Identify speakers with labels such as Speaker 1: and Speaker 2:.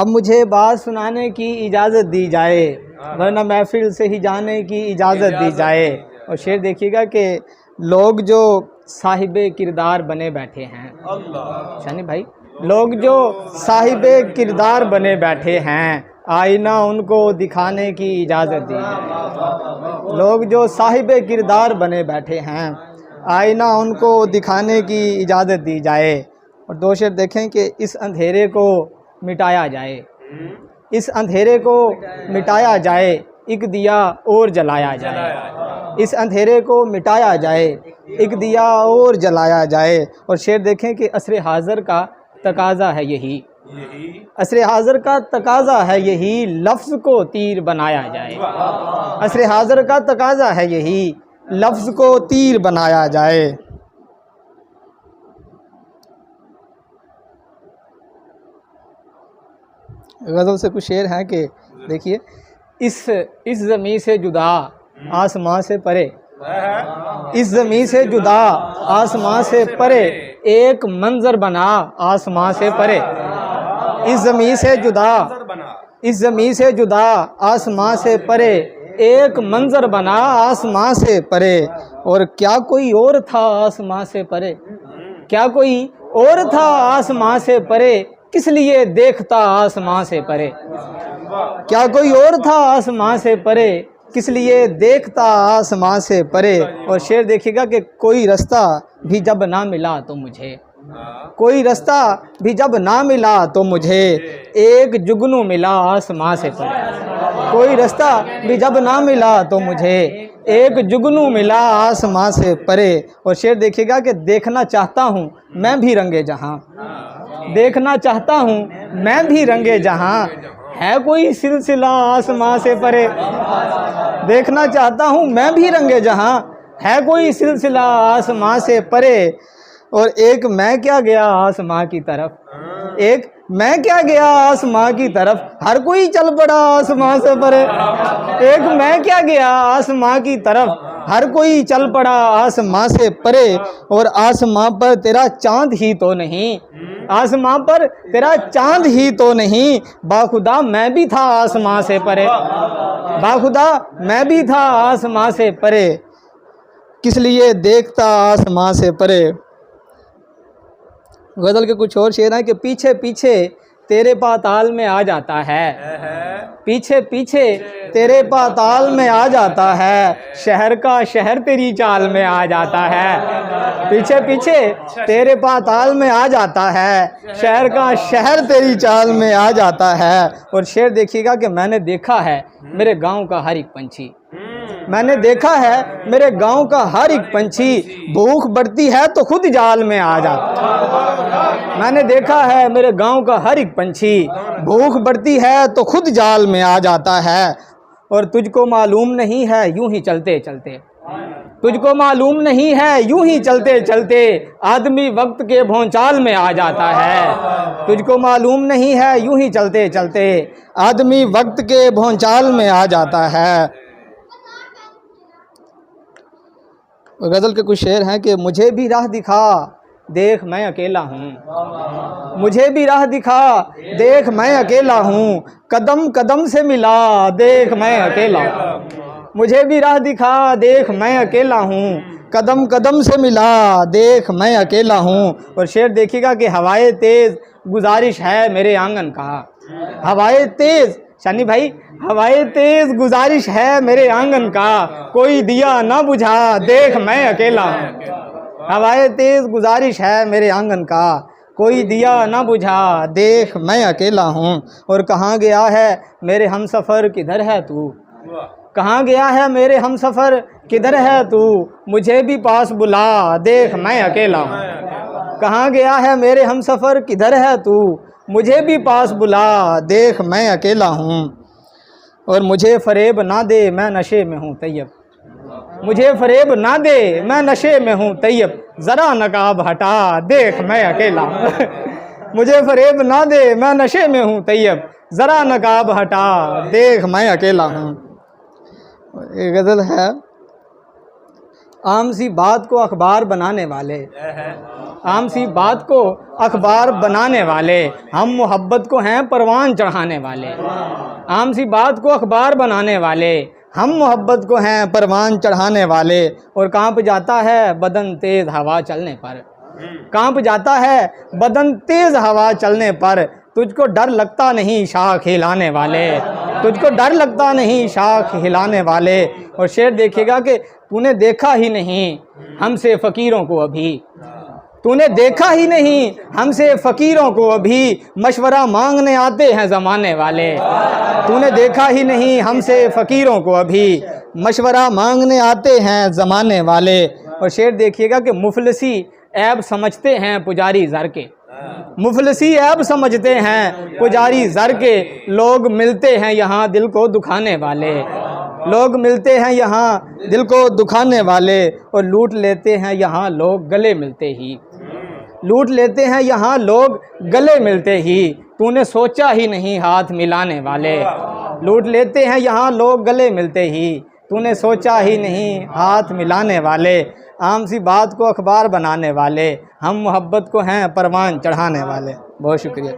Speaker 1: अब मुझे बात सुनाने की इजाज़त दी जाए, वरना महफिल से ही जाने की इजाज़त दी जाए। और शेर देखिएगा कि लोग जो साहिबे किरदार बने बैठे हैं, शानी भाई, लोग जो साहिबे किरदार बने बैठे हैं, आईना उनको दिखाने की इजाज़त दी जाए। लोग जो साहिबे किरदार बने बैठे हैं, आईना उनको दिखाने की इजाज़त दी जाए। और दो शेर देखें कि इस अंधेरे को मिटाया जाए, इस अंधेरे को मिटाया जाए, एक दिया और जलाया जाए। इस अंधेरे को मिटाया जाए, एक दिया और जलाया जाए। और शेर देखें कि असरे हाज़र का तकाज़ा है यही, असरे हाज़र का तकाज़ा है यही, लफ्ज़ को तीर बनाया जाए। असरे हाज़र का तकाज़ा है यही, लफ्ज़ को तीर बनाया जाए। गज़ल से कुछ शेर हैं कि देखिए, इस ज़मीं से जुदा आसमां से परे, इस ज़मीं से जुदा आसमां से परे, एक मंजर बना आसमां से परे। इस ज़मीं से जुदा, इस ज़मीं से जुदा आसमां से परे, एक मंजर बना आसमां से परे। और क्या कोई और था आसमां से परे, क्या कोई और था आसमां से परे, किस लिए देखता आसमां से परे। क्या कोई और था आसमां से परे, किस लिए देखता आसमां से परे। और शेर देखिएगा कि कोई रास्ता भी जब ना मिला तो मुझे, कोई रास्ता भी जब ना मिला तो मुझे, एक जुगनू मिला आसमां से परे। कोई रास्ता भी जब ना मिला तो मुझे, एक जुगनू मिला आसमां से परे। और शेर देखिएगा कि देखना चाहता हूँ मैं भी रंगे जहाँ, देखना चाहता हूँ मैं भी रंगे जहाँ, है कोई सिलसिला आसमां से परे। देखना चाहता हूँ मैं भी रंगे जहाँ, है कोई सिलसिला आसमां से परे। और एक मैं क्या गया आसमां की तरफ, एक मैं क्या गया आसमां की तरफ, हर कोई चल पड़ा आसमां से परे। एक मैं क्या गया आसमां की तरफ, हर कोई चल पड़ा आसमां से परे। और आसमां पर तेरा चांद ही तो नहीं, आसमां पर तेरा चांद ही तो नहीं, बाखुदा मैं भी था आसमां से परे। बाखुदा मैं भी था आसमां से परे, किस लिए देखता आसमां से परे। गज़ल के कुछ और शेर हैं कि पीछे पीछे तेरे पाताल में आ जाता है, पीछे पीछे तेरे पाताल में आ जाता है, शहर का शहर तेरी चाल में आ जाता है। पीछे पीछे तेरे पाताल में आ जाता है, शहर का शहर तेरी चाल में आ जाता है। और शेर देखिएगा कि मैंने देखा है मेरे गांव का हर एक पंछी, मैंने देखा है मेरे गांव का हर एक पंछी, भूख बढ़ती है तो खुद जाल में आ जाता है। मैंने देखा है मेरे गांव का हर एक पंछी, भूख बढ़ती है तो खुद जाल में आ जाता है। और तुझको मालूम नहीं है यूं ही चलते चलते, तुझको मालूम नहीं है यूं ही चलते चलते, आदमी वक्त के भौचाल में आ जाता है। तुझको मालूम नहीं है यूं ही चलते चलते, आदमी वक्त के भौचाल में आ जाता है। गज़ल के कुछ शेर हैं कि मुझे भी राह दिखा देख मैं अकेला हूँ, मुझे भी राह दिखा देख मैं अकेला हूँ, कदम कदम से मिला देख मैं अकेला हूँ। मुझे भी राह दिखा देख मैं अकेला हूँ, कदम कदम से मिला देख मैं अकेला हूँ। और शेर देखिएगा कि हवाए तेज़ गुजारिश है मेरे आंगन का, हवाए तेज़, शानी भाई, हवाए तेज गुजारिश है मेरे आंगन का, कोई दिया ना बुझा देख मैं अकेला हूँ। हवाए तेज गुजारिश है मेरे आंगन का, कोई दिया ना बुझा देख मैं अकेला हूँ। और कहाँ गया है मेरे हमसफ़र किधर है तू, कहाँ गया है मेरे हमसफ़र किधर है तू, मुझे भी पास बुला देख मैं अकेला हूँ। कहाँ गया है मेरे हमसफ़र किधर है तू, मुझे भी पास बुला देख मैं अकेला हूँ। और मुझे फ़रेब ना दे मैं नशे में हूँ तैयब, मुझे फ़रेब ना दे मैं नशे में हूँ तैयब, ज़रा नकाब हटा देख मैं अकेला हूँ। मुझे फ़रेब ना दे मैं नशे में हूँ तैयब, ज़रा नकाब हटा देख मैं अकेला हूँ। एक गज़ल है आम सी बात को अखबार बनाने वाले, आम सी बात को अखबार बनाने वाले, हम मोहब्बत को हैं परवान चढ़ाने वाले। आम सी बात को अखबार बनाने वाले, हम मोहब्बत को हैं परवान चढ़ाने वाले। और कांप जाता है बदन तेज हवा चलने पर, कांप जाता है बदन तेज हवा चलने पर। तुझको डर लगता नहीं शाख हिलाने वाले, तुझको डर लगता नहीं शाख हिलाने वाले। और शेर देखिएगा कि तूने देखा ही नहीं हमसे फ़कीरों को अभी, तूने देखा ही नहीं हमसे फ़कीरों को अभी, मशवरा मांगने आते हैं ज़माने वाले। तूने देखा ही नहीं हमसे फ़कीरों को अभी, मशवरा मांगने आते हैं ज़माने वाले। और शेर देखिएगा कि मुफलसी ऐब समझते हैं पुजारी ज़र के, मुफलसी ऐब समझते हैं पुजारी ज़र के। लोग मिलते हैं यहाँ दिल को दुखाने वाले, लोग मिलते हैं यहाँ दिल को दुखाने वाले। और लूट लेते हैं यहाँ लोग गले मिलते ही, लूट लेते हैं यहाँ लोग गले मिलते ही। तूने सोचा ही नहीं हाथ मिलाने वाले, लूट लेते हैं यहाँ लोग गले मिलते ही। तूने सोचा ही नहीं हाथ मिलाने वाले। आम सी बात को अखबार बनाने वाले, हम मोहब्बत को हैं परवान चढ़ाने वाले। बहुत शुक्रिया।